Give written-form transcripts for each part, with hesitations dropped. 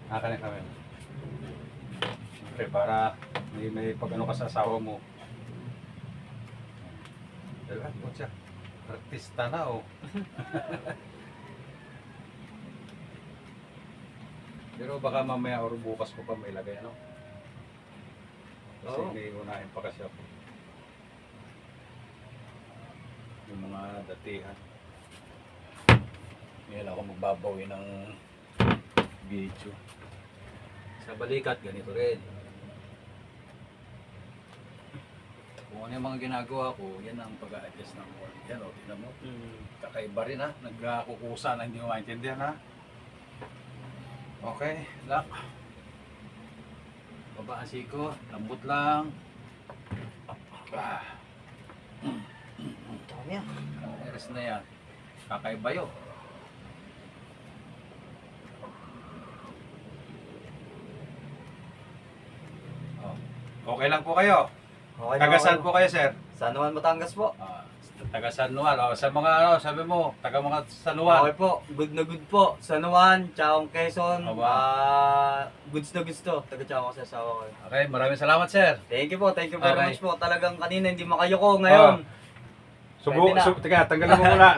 Akin na kami. Siyempre, para may pag-ano ka sa asawa mo. Diba? O siya, artista na oh. Pero baka mamaya or bukas ko pa may lagay, ano? Kasi Oo. may unahin pa kasi ako. Yung mga datihan. Ngayon ako magbabawi ng video. Sa balikat, ganito rin. Kung ano yung mga ginagawa ko, yan ang pag-a-adjust ng wall. Yan o, tingnan mo. Kakaiba rin ha. Nagkukusa na hindi mo maintindihan ha. Okay, lock. Baba ang siko, lambot lang. Dami yan. Eres na yan. Kakaiba yun. Oh. Okay lang po kayo. Okay Taga na, saan okay. po kayo, sir? San Juan, Batangas po. Taga San Juan. Oh, sa mga ano, sabi mo, taga mga San Juan. Okay po, good na good po. San Juan, Chaong Quezon. Aba. Goods na goods to. Taga Chaong sa asawa ko. Okay, maraming salamat, sir. Thank you very Okay. much po. Talagang kanina hindi makayoko ngayon. Pwede na. Tanggalin mo muna.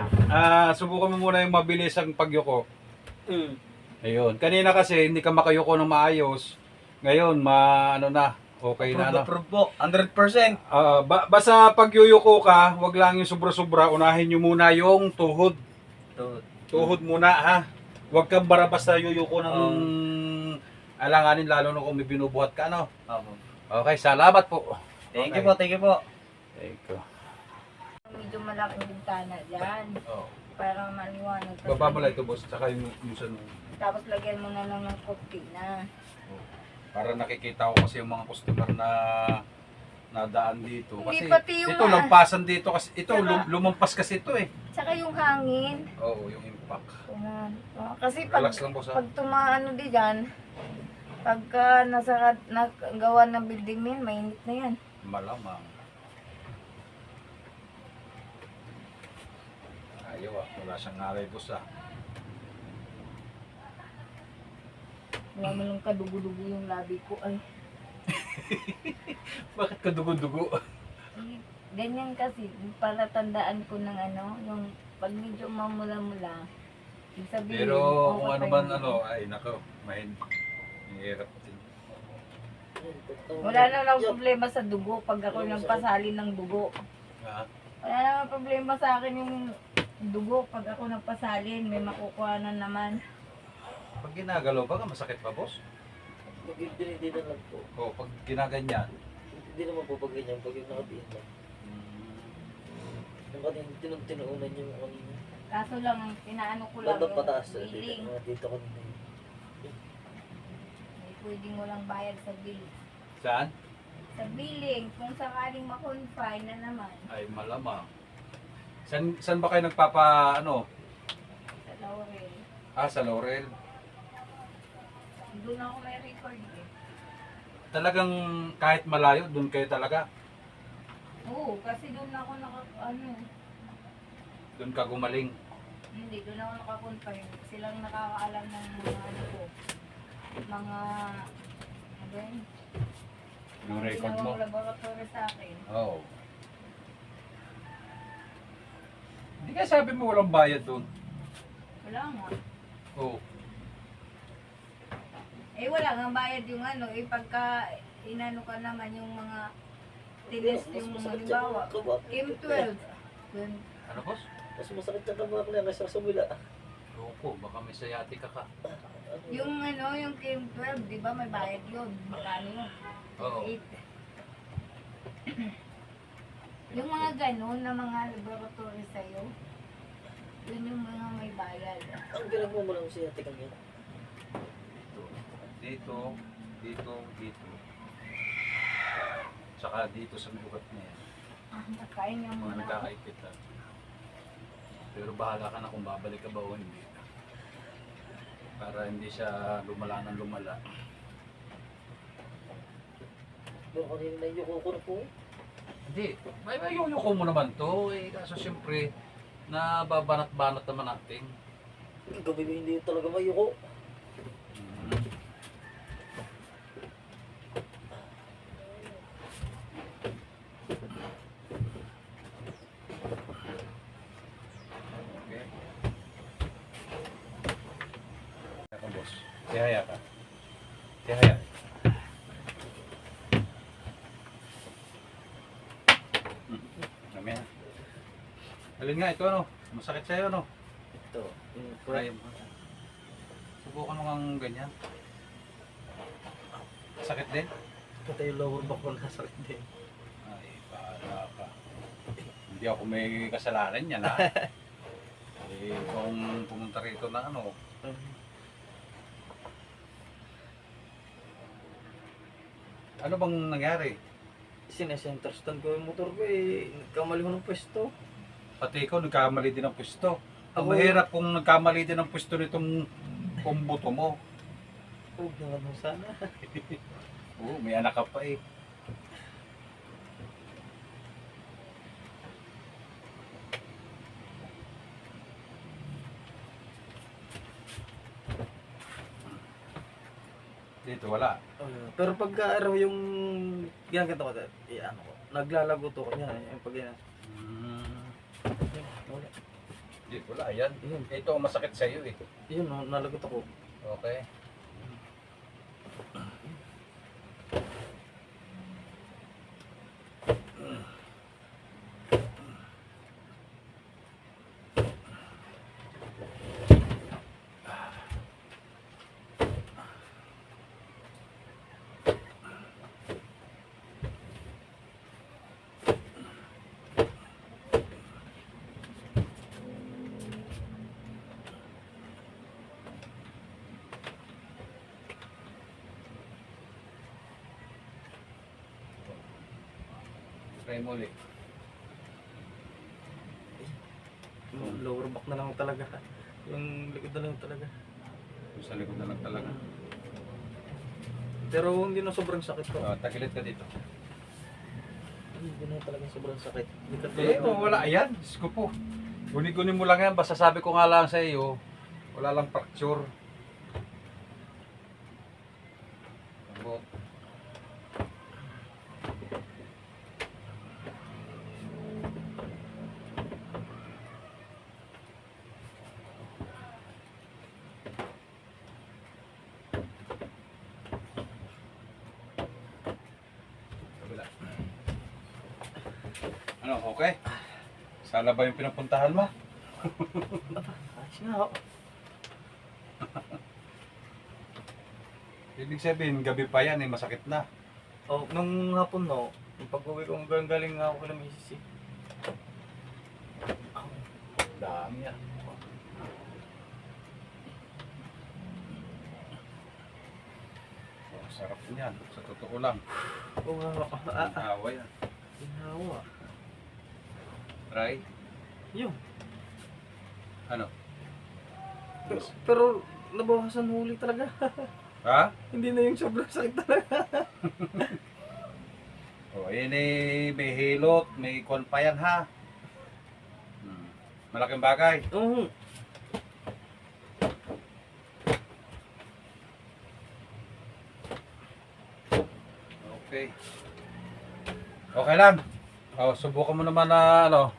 Subukan mo muna yung mabilis ang pagyuko. Ayun. Kanina kasi hindi ka makayuko ng maayos. Ngayon, ano na, okay na ano. Approve po, 100%. Basta pag yuyuko ka, wag lang yung sobra-sobra. Unahin nyo muna yung tuhod. Tuhod muna ha. Huwag kang basta yuyuko ng alanganin, lalo na kung may binubuhat ka, ano. Okay, salamat po. Thank Okay. you po, thank you po. Thank you. Medyo malaking bintana dyan Oh. para maliwanag. Baba mo lang ito, boss. Tsaka yung sa Tapos lagyan mo na lang ng kurtina. para nakikita ko kasi yung mga customer na nadaan dito. Kasi Hindi, pati yung ito, lampasan dito. Kasi ito, Saka- lumampas kasi ito eh. Tsaka yung hangin. Oo, yung impact. Kasi pag, Relax lang po sa... pag tumaano di dyan, pagka nagawa ng building na yan, mainit na yan. Malamang. Ayaw wala siyang ngaray boss ah. Wala mo lang kadugo-dugo yung labi ko. Ay, Bakit ka dugo-dugo? ganyan kasi, para tandaan ko ng ano, yung pag medyo mamula-mula, ibig sabihin, Pero kung okay ano pa man yun. ano, ay nako, mahirap din. Wala na lang problema sa dugo pag ako nang pasalin ng dugo. Ha? Wala naman problema sa akin yung dugo pag ako nagpasalin, may makukuha na naman. Pag ginagalaw ba, masakit pa boss? Hindi na lang po. O pag ginaganyan. Hindi naman po pag ganyan, pag yung nakadiin lang. Yung kanina, tinuunan yung kanina. Kaso lang, pinaano ko lang Bandang pataas na billing. dito kanina. May pwedeng walang bayad sa billing. Saan? Sa billing, kung sakaling ma-confine na naman, Ay malamang. Saan ba kayo nagpapa ano? sa Laurel. Sa Laurel. Doon ako may record eh. Talagang kahit malayo, doon kayo talaga. Oo, kasi doon ako Doon ka gumaling. hindi, doon ako naka-confine. Silang nakakaalam ng mga ano ko. Mga, ano ba yun? Yung record mo. Ginawang laboratory sa akin. Oo. Hindi kaya sabi mo walang bayad doon. Wala nga. Oo. Wala nga bayad yung ano, pagka inano ka naman yung mga tinest yung halimbawa, M12. Dun, Ano boss? Mas masakit sa tabak lang kaysa sa mula. Loko, baka may sayati ka ka. yung ano, yung M12, di ba may bayad yun? Magkano yun? Oo. 8. Yung mga ganun na mga laboratory sa'yo, yun yung mga may bayad. Ang ginagawa mo lang siya, tikang yan. Dito, dito, dito. Tsaka dito sa bukat na yan. Nakain yung Mga mga nagkakaipit na. Pero bahala ka na kung babalik ka ba o hindi. Para hindi siya lumala ng lumala. Pero kanina nayuko ko na po eh. Hindi, may yuyuko mo naman to. Kaso siyempre, nababanat-banat naman natin. Gabi ko hindi talaga mayuko. Mhm. Tihaya ka. Tihaya. Kami na. Alin nga ito ano? Masakit sa'yo ano? Ito. Yung Kaya mo. Subukan mo kang ganyan. Sakit din? Pati yung lower back ko nasakit din. Ay, bahala ka. Hindi ako may kasalanan yan ha. Eh, kung pumunta rito na ano, ano bang nangyari? Sinesenter stand ko yung motor ko eh. Nagkamali ko ng pwesto. Pati ikaw nagkamali din ng pwesto. Ang Ako- mahirap kung nagkamali din ng pwesto nitong pumbuto mo. Huwag na lang sana. Oo, may anak ka pa eh. Dito wala. Pero pagka araw yung ginaganda ko, ano ko, naglalago to ko yan. Yung pag yan. Wala. Dito wala, ayan. Yun, Ito ang masakit sa iyo eh. yun, no, nalagot ako. Okay. Try mo ulit. Yung lower back na lang talaga. Yung likod na lang talaga. Sa likod na lang talaga. Pero hindi na sobrang sakit ko. Tagilid ka dito. Hindi na talaga sobrang sakit. Hindi ka Eh, ito, wala. Ayan, Diyos ko po. Guni-guni mo lang yan. Basta sabi ko nga lang sa iyo, wala lang fracture. Lambot. Kabila. Ano, okay? Sala ba yung pinapuntahan mo? Ayos nga ako. Ibig sabihin, gabi pa yan, eh, masakit na. Oh, nung hapon no, yung pag-uwi ko galing nga ako kay Mrs. Dami yan. Oh, sarap niyan, sa totoo lang. Oo nga ako. Ang hawa yan. Ginawa. Try. Yun. Ano? Pero nabawasan huli talaga. Ha? Hindi na yung sobrang sakit talaga. O, yun eh, may hilot, may kon pa yan ha. Malaking bagay. Oo. Okay. Okay lang. O, subukan mo naman na ano.